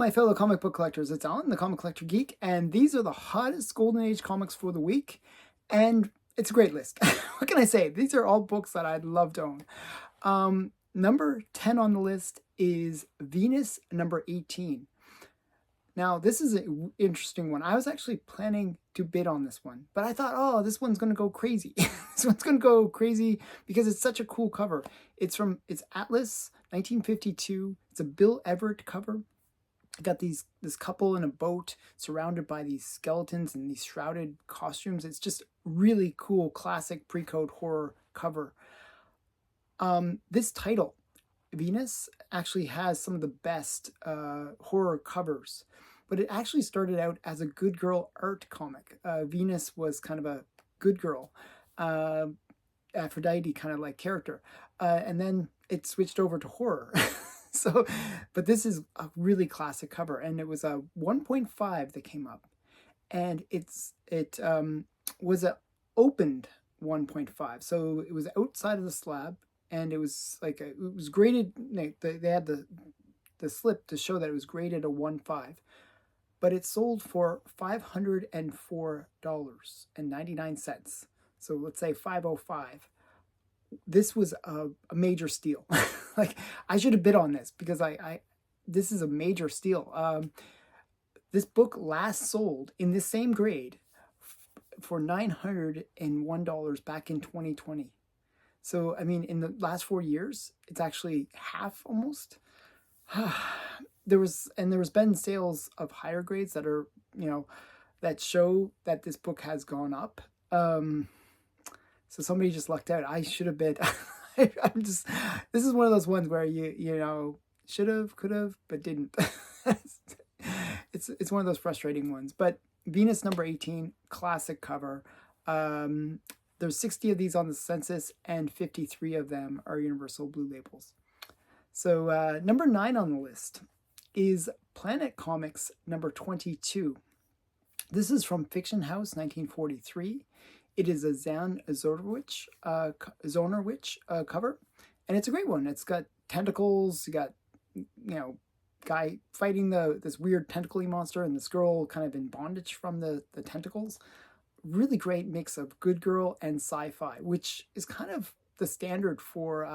my fellow comic book collectors. It's Alan, the Comic Collector Geek, and these are the hottest Golden Age comics for the week. And it's a great list. What can I say? These are all books that I'd love to own. Number 10 on the list is Venus, number 18. Now, this is an interesting one. I was actually planning to bid on this one, but I thought, oh, this one's going to go crazy. This one's going to go crazy because it's such a cool cover. It's Atlas, 1952. It's a Bill Everett cover. Got this couple in a boat surrounded by these skeletons and these shrouded costumes. It's just really cool, classic pre-code horror cover. This title, Venus, actually has some of the best horror covers, but it actually started out as a good girl art comic. Venus was kind of a good girl, Aphrodite kind of like character, and then it switched over to horror. So, but this is a really classic cover, and it was a 1.5 that came up, and it was a opened 1.5, so it was outside of the slab, and it was like it was graded. They had the slip to show that it was graded a 1.5, but it sold for $504.99. So let's say 505. This was a major steal. Like, I should have bid on this because this is a major steal. This book last sold in the same grade for $901 back in 2020. So, I mean, in the last 4 years, it's actually half almost. There was been sales of higher grades that are, that show that this book has gone up. So somebody just lucked out. I should have bid. This is one of those ones where you should have, could have, but didn't. It's one of those frustrating ones. But Venus number 18, classic cover. There's 60 of these on the census, and 53 of them are Universal Blue Labels. So number 9 on the list is Planet Comics number 22. This is from Fiction House, 1943. It is a Zan Zornowicz cover, and it's a great one. It's got tentacles. You got, guy fighting this weird tentacle monster, and this girl kind of in bondage from the tentacles. Really great mix of good girl and sci-fi, which is kind of the standard for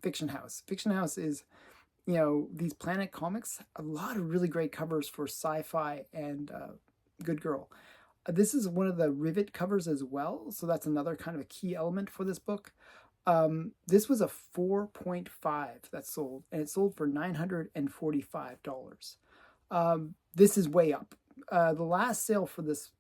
Fiction House. Fiction House is, these Planet Comics, a lot of really great covers for sci-fi and good girl. This is one of the rivet covers as well, so that's another kind of a key element for this book. This was a 4.5 that sold, and it sold for $945. This is way up. The last sale for this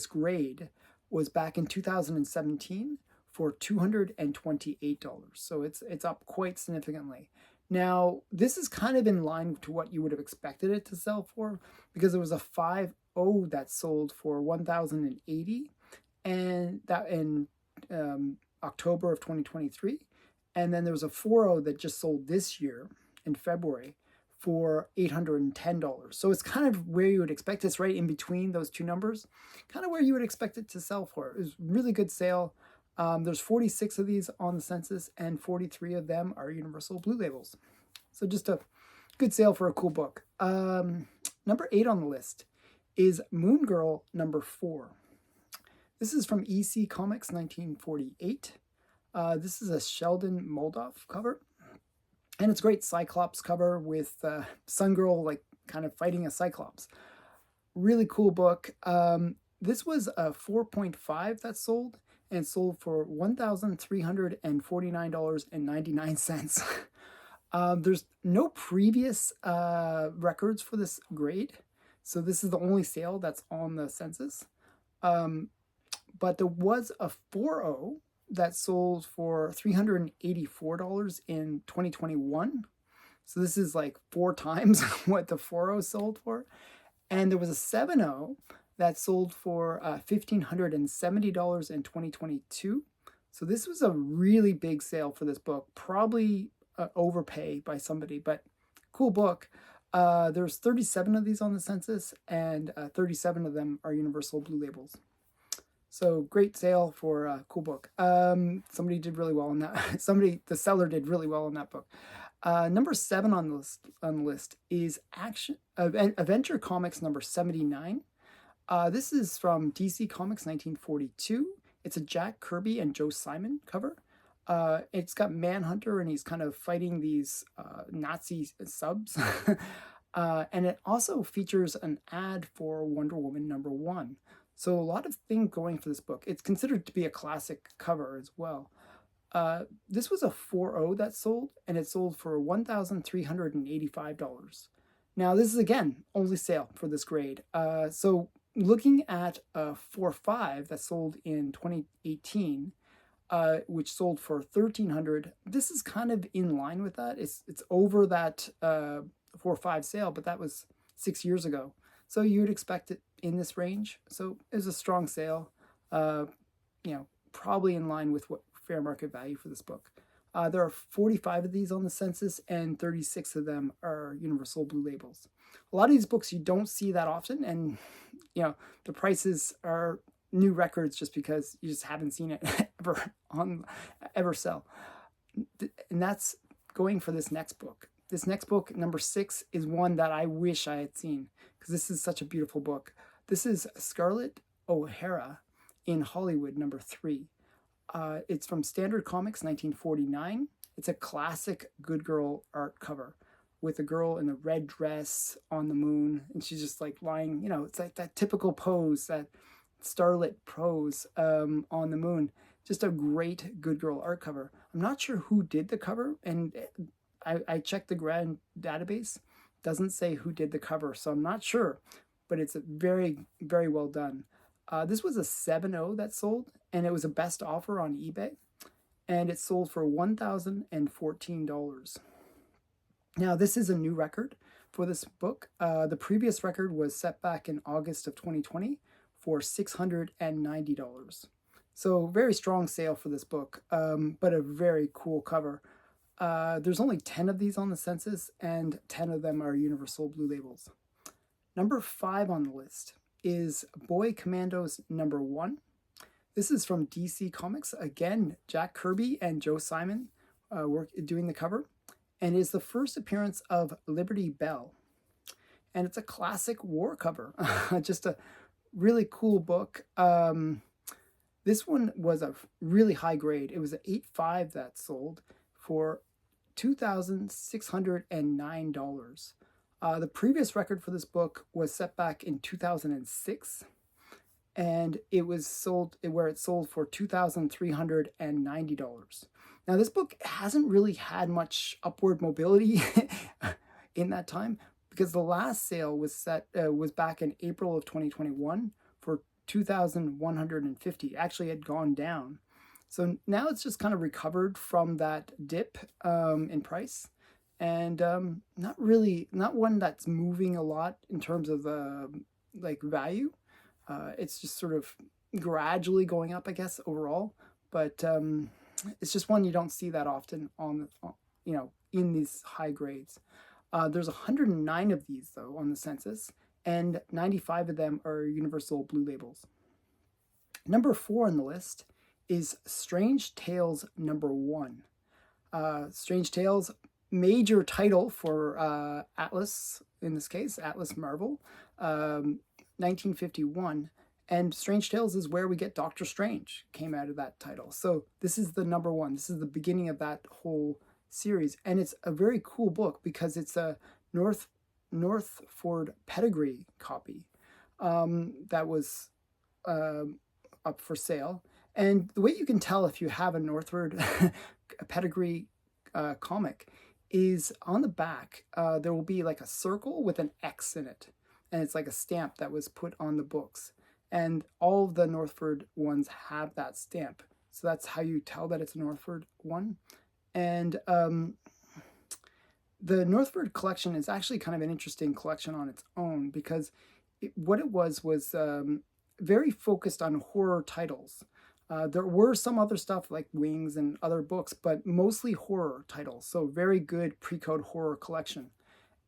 grade was back in 2017 for $228. So it's up quite significantly. Now, this is kind of in line to what you would have expected it to sell for, because there was a 5.0 that sold for $1,080, and that in October of 2023, and then there was a 4.0 that just sold this year in February for $810. So it's kind of where you would expect. It's right in between those two numbers, kind of where you would expect it to sell for. It was a really good sale. There's 46 of these on the census, and 43 of them are Universal Blue Labels. So just a good sale for a cool book. Number 8 on the list is Moon Girl number 4. This is from EC Comics, 1948. This is a Sheldon Moldoff cover, and it's a great Cyclops cover with Sun Girl like kind of fighting a Cyclops. Really cool book. This was a 4.5 that sold, and sold for $1,349.99. There's no previous records for this grade, so this is the only sale that's on the census. But there was a 4.0 that sold for $384 in 2021. So this is like 4 times what the 4.0 sold for. And there was a 7.0 that sold for $1,570 in 2022. So this was a really big sale for this book. Probably overpay by somebody, but cool book. There's 37 of these on the census, and 37 of them are Universal Blue Labels. So great sale for a cool book. Somebody did really well on that. The seller did really well on that book. Number 7 on the list is Adventure Comics number 79. This is from DC Comics 1942. It's a Jack Kirby and Joe Simon cover. It's got Manhunter, and he's kind of fighting these Nazi subs. And it also features an ad for Wonder Woman number 1. So a lot of things going for this book. It's considered to be a classic cover as well. This was a 4.0 that sold, and it sold for $1,385. Now, this is, again, only sale for this grade. So looking at a 4.5 that sold in 2018, which sold for $1,300, this is kind of in line with that. It's over that 4.5 sale, but that was 6 years ago. So you would expect it in this range. So it was a strong sale, probably in line with what fair market value for this book. There are 45 of these on the census, and 36 of them are Universal Blue Labels. A lot of these books you don't see that often, and the prices are new records just because you just haven't seen it ever sell. And that's going for this next book. This next book, number 6, is one that I wish I had seen, because this is such a beautiful book. This is Scarlett O'Hara in Hollywood, number 3. It's from Standard Comics 1949. It's a classic good girl art cover with a girl in a red dress on the moon, and she's just like lying, it's like that typical pose, that starlit pose on the moon. Just a great good girl art cover. I'm not sure who did the cover, and I checked the grand database. Doesn't say who did the cover, so I'm not sure, but it's very, very well done. This was a 7.0 that sold, and it was a best offer on eBay, and it sold for $1,014. Now, this is a new record for this book. The previous record was set back in August of 2020 for $690. So very strong sale for this book, but a very cool cover. There's only 10 of these on the census, and 10 of them are Universal Blue Labels. Number 5 on the list is Boy Commandos number 1. This is from DC Comics. Again, Jack Kirby and Joe Simon doing the cover. And is the first appearance of Liberty Bell. And it's a classic war cover. Just a really cool book. This one was a really high grade. It was an 8.5 that sold for $2,609. The previous record for this book was set back in 2006, and it sold for $2,390. Now, this book hasn't really had much upward mobility in that time, because the last sale was back in April of 2021 for $2,150. Actually, had gone down. So now it's just kind of recovered from that dip in price, and not one that's moving a lot in terms of value. It's just sort of gradually going up, I guess, overall. But it's just one you don't see that often in these high grades. There's 109 of these though on the census, and 95 of them are Universal Blue Labels. Number 4 on the list is Strange Tales number 1. Strange Tales, major title for Atlas, in this case, Atlas Marvel, 1951. And Strange Tales is where we get Doctor Strange, came out of that title. So this is the number 1. This is the beginning of that whole series. And it's a very cool book because it's a Northford Pedigree copy that was up for sale. And the way you can tell if you have a Northford Pedigree comic is on the back, there will be like a circle with an X in it. And it's like a stamp that was put on the books. And all of the Northford ones have that stamp. So that's how you tell that it's a Northford one. And the Northford collection is actually kind of an interesting collection on its own, because what it was very focused on horror titles. There were some other stuff like Wings and other books, but mostly horror titles. So very good pre-code horror collection.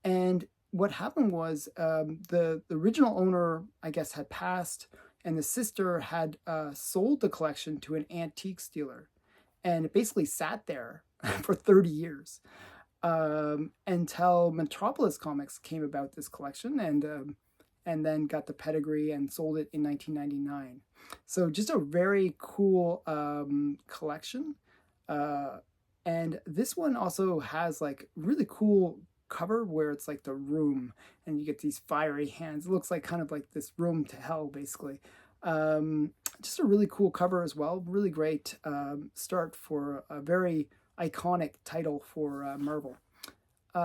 And what happened was the original owner, I guess, had passed, and the sister had sold the collection to an antiques dealer. And it basically sat there for 30 years. until Metropolis Comics came about this collection and then got the pedigree and sold it in 1999. So just a very cool collection. Uh, and this one also has like really cool cover where it's like the room and you get these fiery hands. It looks like kind of like this room to hell, basically. Um, just a really cool cover as well. Really great start for a very iconic title for Marvel.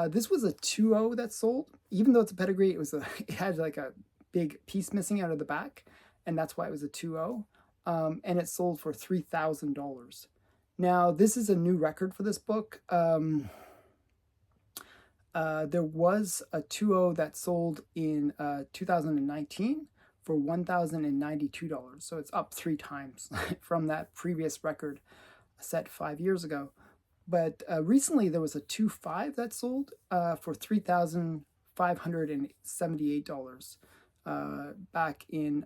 This was a 2.0 that sold. Even though it's a pedigree, it had like a big piece missing out of the back, and that's why it was a 2.0. And it sold for $3,000. Now, this is a new record for this book. There was a 2.0 that sold in 2019 for $1,092. So it's up 3 times from that previous record set 5 years ago. But recently there was a 2.5 that sold for $3,578 back in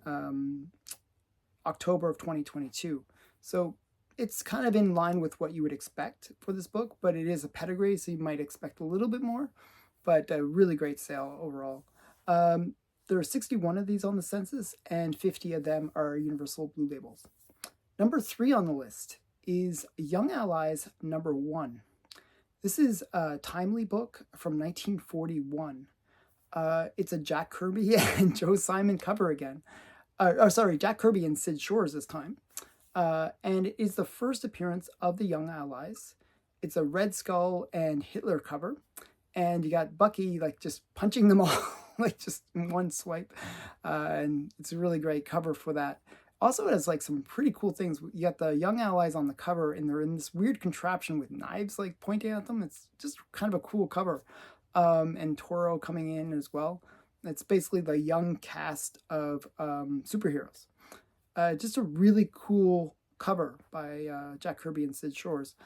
October of 2022. So it's kind of in line with what you would expect for this book, but it is a pedigree, so you might expect a little bit more, but a really great sale overall. There are 61 of these on the census, and 50 of them are Universal Blue Labels. Number 3 on the list is Young Allies number 1. This is a timely book from 1941. It's a Jack Kirby and Joe Simon cover again. Jack Kirby and Sid Shores this time. And it is the first appearance of the Young Allies. It's a Red Skull and Hitler cover. And you got Bucky like just punching them all, like just in one swipe. And it's a really great cover for that. Also, it has like some pretty cool things. You got the Young Allies on the cover, and they're in this weird contraption with knives like pointing at them. It's just kind of a cool cover. And Toro coming in as well. It's basically the young cast of superheroes. Just a really cool cover by Jack Kirby and Sid Shores.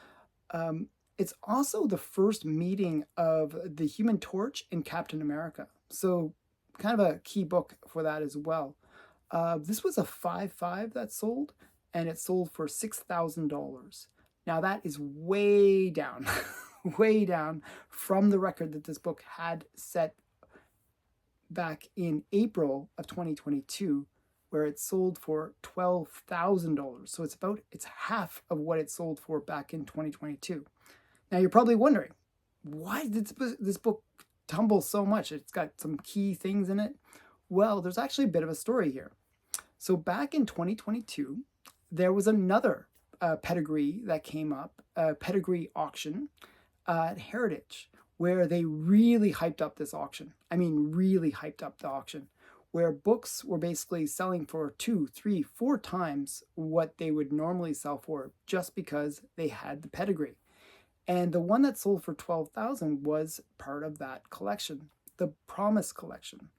It's also the first meeting of the Human Torch and Captain America. So kind of a key book for that as well. This was a 5.5 that sold, and it sold for $6,000. Now that is way down, way down from the record that this book had set back in April of 2022, where it sold for $12,000. So it's half of what it sold for back in 2022. Now you're probably wondering, why did this book tumble so much? It's got some key things in it. Well, there's actually a bit of a story here. So back in 2022, there was another pedigree that came up, a pedigree auction at Heritage, where they really hyped up this auction. I mean, really hyped up the auction, where books were basically selling for 2, 3, 4 times what they would normally sell for just because they had the pedigree. And the one that sold for $12,000 was part of that collection, the Promise collection,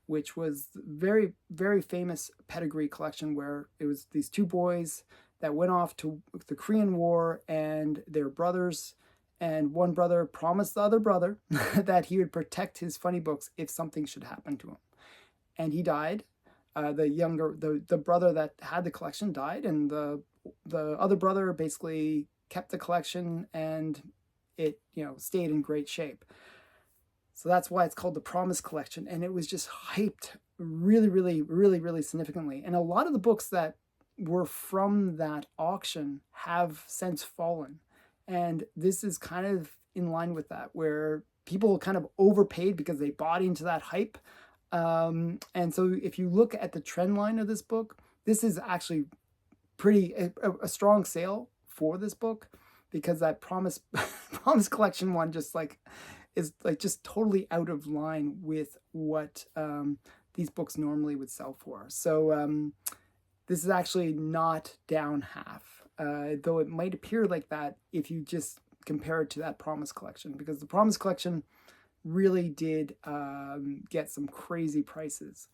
which was very, very famous pedigree collection where it was these 2 boys that went off to the Korean War, and their brothers, and one brother promised the other brother that he would protect his funny books if something should happen to him. And he died. The brother that had the collection died, and the other brother basically kept the collection, and it stayed in great shape. So that's why it's called the Promise Collection, and it was just hyped really, really, really, really significantly. And a lot of the books that were from that auction have since fallen, and this is kind of in line with that, where people kind of overpaid because they bought into that hype. And so if you look at the trend line of this book, this is actually a strong sale for this book, because that Promise Collection one just is just totally out of line with what these books normally would sell for. So this is actually not down half, though it might appear like that if you just compare it to that Promise Collection, because the Promise Collection really did get some crazy prices.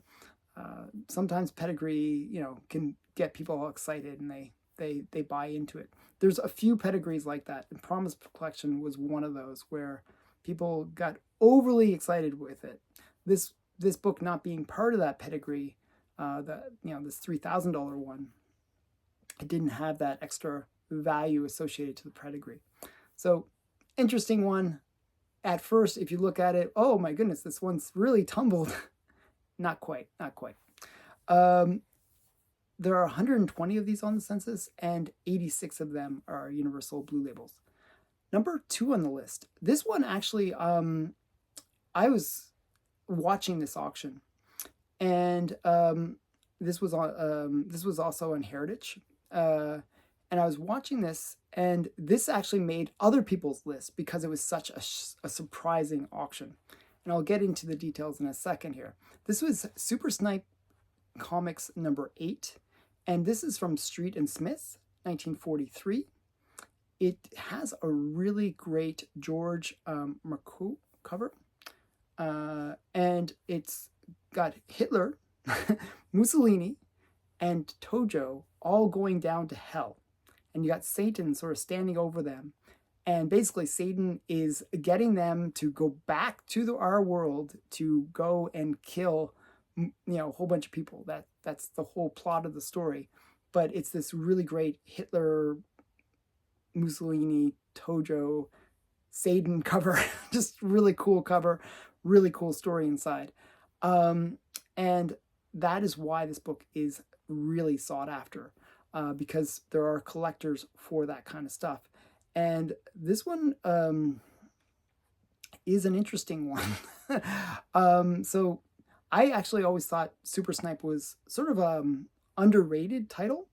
Sometimes pedigree, can get people all excited and they buy into it. There's a few pedigrees like that, and Promise Collection was one of those where people got overly excited with it. This book not being part of that pedigree, this $3,000 one, it didn't have that extra value associated to the pedigree. So interesting one. at first, if you look at it, oh my goodness, this one's really tumbled. Not quite, not quite. Um, there are 120 of these on the census, and 86 of them are universal blue labels. Number 2 on the list. This one actually, I was watching this auction, and this was also on Heritage, and I was watching this, and this actually made other people's lists because it was such a surprising auction. And I'll get into the details in a second here. This was Super Snipe Comics number 8, and this is from Street and Smith, 1943. It has a really great George Marcoux cover, and it's got Hitler, Mussolini, and Tojo all going down to hell. And you got Satan sort of standing over them. And basically Satan is getting them to go back to our world to go and kill, a whole bunch of people. That's the whole plot of the story. But it's this really great Hitler, Mussolini, Tojo, Satan cover. Just really cool cover, really cool story inside. And that is why this book is really sought after, because there are collectors for that kind of stuff. And this one is an interesting one. So I actually always thought Super Snipe was sort of underrated title.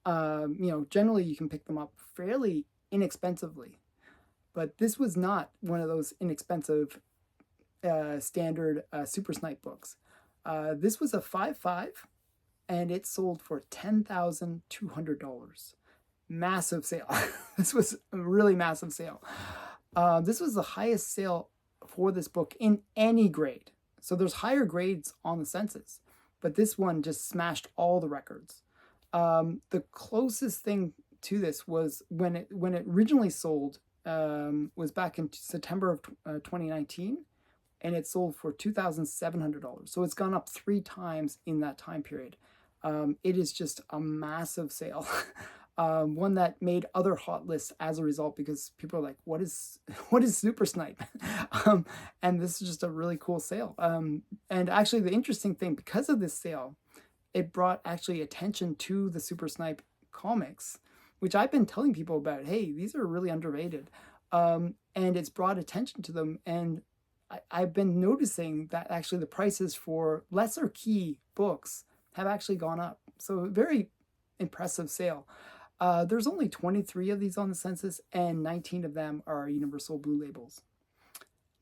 Generally you can pick them up fairly inexpensively, but this was not one of those inexpensive standard Super Snipe books. This was a 5.5, and it sold for $10,200. Massive sale. This was a really massive sale. This was the highest sale for this book in any grade. So there's higher grades on the census, but this one just smashed all the records. The closest thing to this was when it originally sold, was back in September of 2019, and it sold for $2,700. So it's gone up 3 times in that time period. It is just a massive sale. One that made other hot lists as a result, because people are like, what is Super Snipe? And this is just a really cool sale. And actually the interesting thing, because of this sale, it brought actually attention to the Super Snipe comics, which I've been telling people about. Hey, these are really underrated. And it's brought attention to them. And I've been noticing that actually the prices for lesser key books have actually gone up. So very impressive sale. There's only 23 of these on the census, and 19 of them are universal blue labels.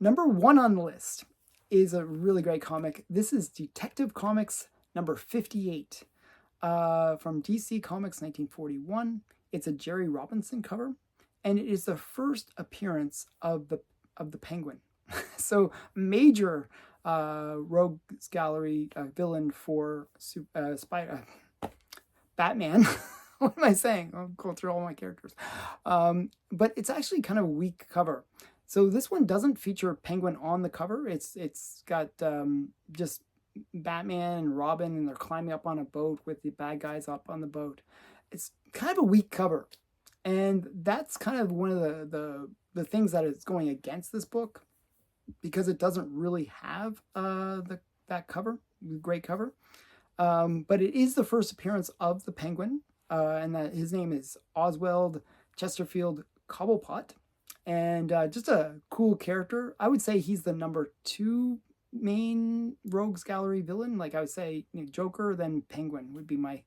Number 1 on the list is a really great comic. This is Detective Comics number 58, from DC Comics 1941. It's a Jerry Robinson cover, and it is the first appearance of the Penguin. So major rogues gallery villain for Batman. What am I saying? I'll go through all my characters. But it's actually kind of a weak cover. So this one doesn't feature Penguin on the cover. It's got just Batman and Robin, and they're climbing up on a boat with the bad guys up on the boat. It's kind of a weak cover. And that's kind of one of the things that is going against this book, because it doesn't really have that cover, great cover. But it is the first appearance of the Penguin, and that his name is Oswald Chesterfield Cobblepot, and just a cool character. I would say he's the number 2 main rogues gallery villain. Like I would say, Joker, then Penguin would be my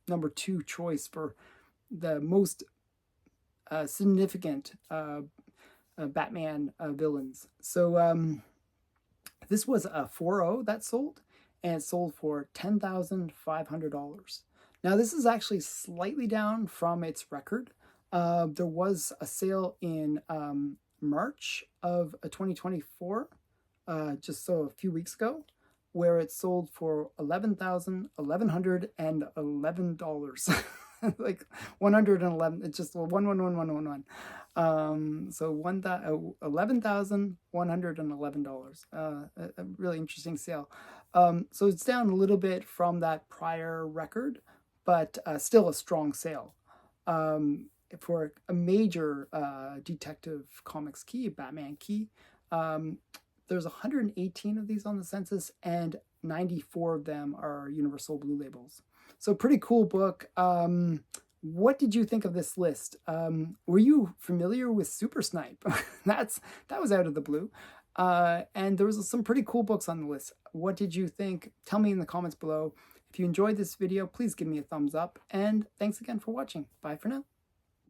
number 2 choice for the most significant Batman villains. So this was a 4.0 that sold, and it sold for $10,500. Now this is actually slightly down from its record. There was a sale in March of 2024, just so a few weeks ago, where it sold for $11,111. Like 111. It's just 1111111. So $11,111. A really interesting sale. So it's down a little bit from that prior record, but still a strong sale. for a major Detective Comics key, Batman key. There's 118 of these on the census, and 94 of them are Universal Blue Labels. So pretty cool book. What did you think of this list? Were you familiar with Super Snipe? That was out of the blue. And there was some pretty cool books on the list. What did you think? Tell me in the comments below. If you enjoyed this video, please give me a thumbs up. And thanks again for watching. Bye for now.